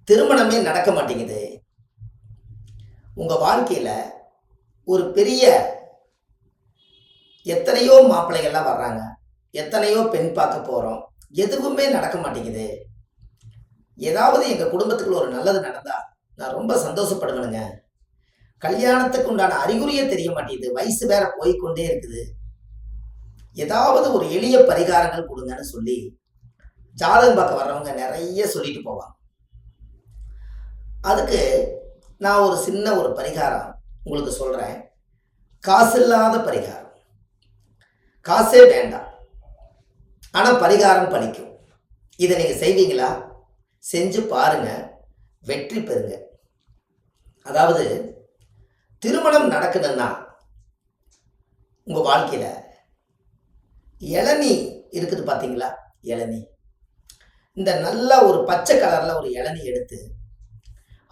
திருமணமே நடக்க மாட்டேங்குது. உங்க வாழ்க்கையில ஒரு பெரிய எத்தனையோ மாப்பிள்ளைகள்லாம் வர்றாங்க. எத்தனையோ பெண் பார்க்க போறோம். எதுவுமே நடக்க மாட்டேங்குது. ஏதாவது எங்க குடும்பத்துக்குள்ள ஒரு நல்லது நடந்தா, நான் ரொம்ப சந்தோஷப்படுவேனுங்க. கல்யாணத்துக்கு உண்டான அறிகுறியே தெரிய மாட்டேங்குது. வயசு வேற போய்க்கொண்டே இருக்குது. ஏதாவது ஒரு எளிய பரிகாரங்கள் குடுங்கன்னு சொல்லி, ஜாதகம் பார்க்க வர்றவங்க நெறைய சொல்லிட்டு போவாங்க. அதுக்கு நான் ஒரு சின்ன ஒரு பரிகாரம் உங்களுக்கு சொல்றேன். காசில்லாத பரிகாரம். காசே வேண்டாம். ஆனா பரிகாரம் பலிக்கும். இத நீங்க செய்வீங்களா? செஞ்சு பாருங்க. வெற்றி பெறுங்க. அதாவது திருமணம் நடக்குதுன்னா, உங்க வாழ்க்கையில இளநீ இருக்குது பார்த்தீங்களா? இளநீ. இந்த நல்ல ஒரு பச்சை கலர்ல ஒரு இளநீ எடுத்து,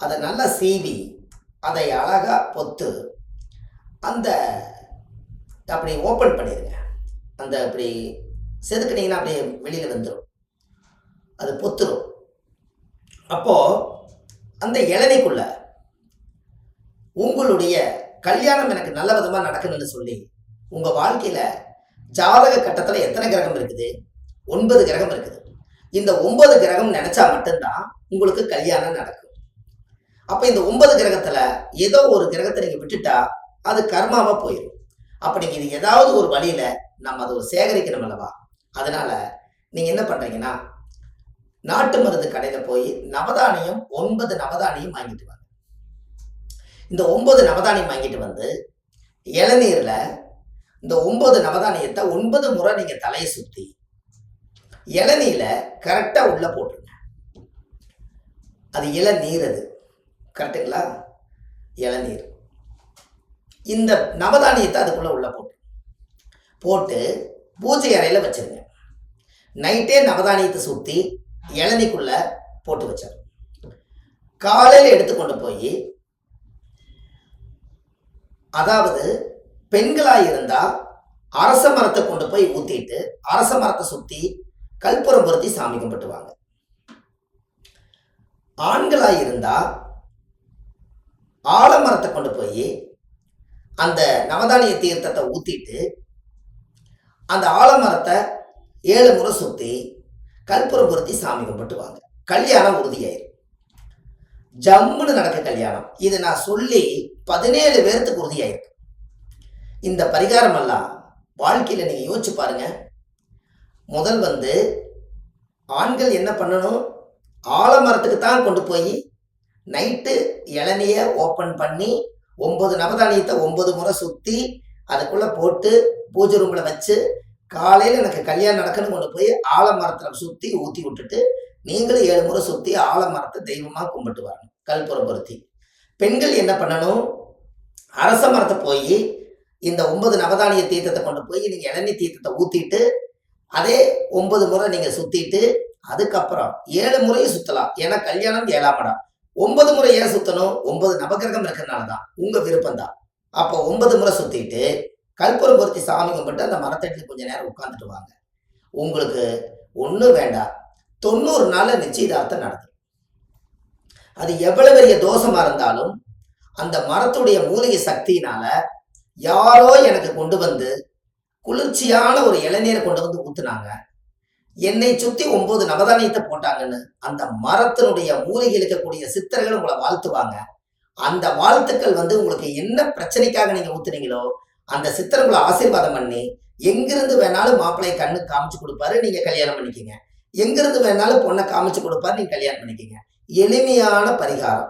அதை நல்லா சீவி, அதை அழகா பொத்து, அந்த அப்படி ஓப்பன் பண்ணிருங்க. அந்த அப்படி செதுக்குனீங்கன்னா அப்படியே வெளியில வந்துடும். அது பொத்துரும். அப்போ அந்த இளநீக்குள்ள உங்களுடைய கல்யாணம் எனக்கு நல்ல விதமா நடக்கணும்னு சொல்லி, உங்க வாழ்க்கையில ஜாதக கட்டத்துல எத்தனை கிரகம் இருக்குது? 9 கிரகம் இருக்குது. இந்த 9 கிரகம் நினைச்சா மட்டும்தான் உங்களுக்கு கல்யாணம் நடக்கும். அப்ப இந்த 9 கிரகத்துல ஏதோ ஒரு கிரகத்தை நீங்க விட்டுட்டா அது கர்மாவா போயிடும். அப்ப நீங்க இது ஏதாவது ஒரு வழியில நம்ம அதை சேகரிக்கணும் அல்லவா? அதனால நீங்க என்ன பண்றீங்கன்னா, நாட்டு மருந்து கடையில போய் நவதானியம் 9 நவதானியம் வாங்கிட்டு வாங்க. இந்த 9 நவதானியம் வாங்கிட்டு வந்து இளநீர்ல இந்த 9 நவதானியத்தை 9 முறை நீங்க தலையை சுத்தி இளநீர்ல கரெக்டா உள்ள போட்டுருங்க. அது இளநீர். அது கரெக்டுங்களா? இளநீர். இந்த நவதானியத்தை அதுக்குள்ள உள்ள போட்டு பூஜை அறையில வச்சிருங்க. நைட்டே நவதானியத்தை சுத்தி இளநீக்குள்ள போட்டு வச்சிருங்க. காலையில எடுத்துக்கொண்டு போய், அதாவது பெண்களாய் இருந்தா அரச மரத்தை கொண்டு போய் ஊத்திட்டு, அரச மரத்தை சுத்தி கற்பூரம் பொருத்தி சாமி கும்பிட்டு வாங்க. ஆண்களாய் இருந்தா ஆலமரத்தை கொண்டு போய் அந்த நவதானிய தீர்த்தத்தை ஊத்திட்டு, அந்த ஆலமரத்தை 7 முறை சுத்தி கற்பூரம் பொருத்தி சாமி கும்பிட்டு வாங்க. கல்யாணம் உறுதியாயிரும். ஜம்முன்னு நடக்க கல்யாணம். இது நான் சொல்லி 17 பேர்த்துக்கு உறுதியாயிருக்கு. இந்த பரிகாரம் எல்லாம் வாழ்க்கையில நீங்க யோசிச்சு பாருங்க. முதல் ஆண்கள் என்ன பண்ணணும்? ஆலமரத்துக்கு தான் கொண்டு போய் நைட்டு இளநிய ஓப்பன் பண்ணி 9 நவதானியத்தை 9 முறை சுத்தி அதுக்குள்ள போட்டு பூஜை ரூம்ல வச்சு, காலையில எனக்கு கல்யாணம் நடக்கணும் கொண்டு போய் ஆலமரத்துல சுத்தி ஊத்தி விட்டுட்டு, நீங்களும் 7 முறை சுத்தி ஆலமரத்தை தெய்வமா கும்பிட்டு வரணும் கற்பூரம் பொருத்தி. பெண்கள் என்ன பண்ணணும்? அரச மரத்தை போய் இந்த 9 நவதானிய தீர்த்தத்தை கொண்டு போய் நீங்க இளநீ தீர்த்தத்தை ஊத்திட்டு, அதே 9 முறை நீங்க சுத்திட்டு, அதுக்கப்புறம் 7 முறையும் சுத்தலாம். ஏன்னா கல்யாணம் 7ஆம் இடம். 9 முறை ஏன் சுத்தணும்? 9 நவகிரகம் இருக்கிறதுனாலதான். உங்க விருப்பம் தான். அப்போ 9 முறை சுத்திட்டு கற்பூரம் பொருத்தி சாமி கும்பிட்டு அந்த மரத்தடியில் கொஞ்ச நேரம் உட்கார்ந்துட்டு வாங்க. உங்களுக்கு ஒண்ணும் வேண்டாம். 90 நாள்ல நிச்சயதார்த்தம் நடக்கும். அது எவ்வளவு பெரிய தோஷமா இருந்தாலும் அந்த மரத்துடைய மூலிகை சக்தியினால யாரோ எனக்கு கொண்டு வந்து குளிர்ச்சியான ஒரு இளநீரை கொண்டு வந்து ஊத்துனாங்க. என்னை சுத்தி 9 நவதானியத்தை போட்டாங்கன்னு அந்த மரத்தினுடைய மூலிகை இருக்கக்கூடிய சித்தர்கள் உங்களை வாழ்த்துவாங்க. அந்த வாழ்த்துக்கள் உங்களுக்கு என்ன பிரச்சனைக்காக நீங்க ஊத்துனீங்களோ, அந்த சித்தர் உங்களை ஆசீர்வாதம் பண்ணி எங்கிருந்து வேணாலும் மாப்பிள்ளையை கண்ணு காமிச்சு கொடுப்பாரு. நீங்க கல்யாணம் பண்ணிக்கங்க. எங்கிருந்து வேணாலும் பொண்ணை காமிச்சு கொடுப்பாரு. நீங்க கல்யாணம் பண்ணிக்கங்க. எளிமையான பரிகாரம்.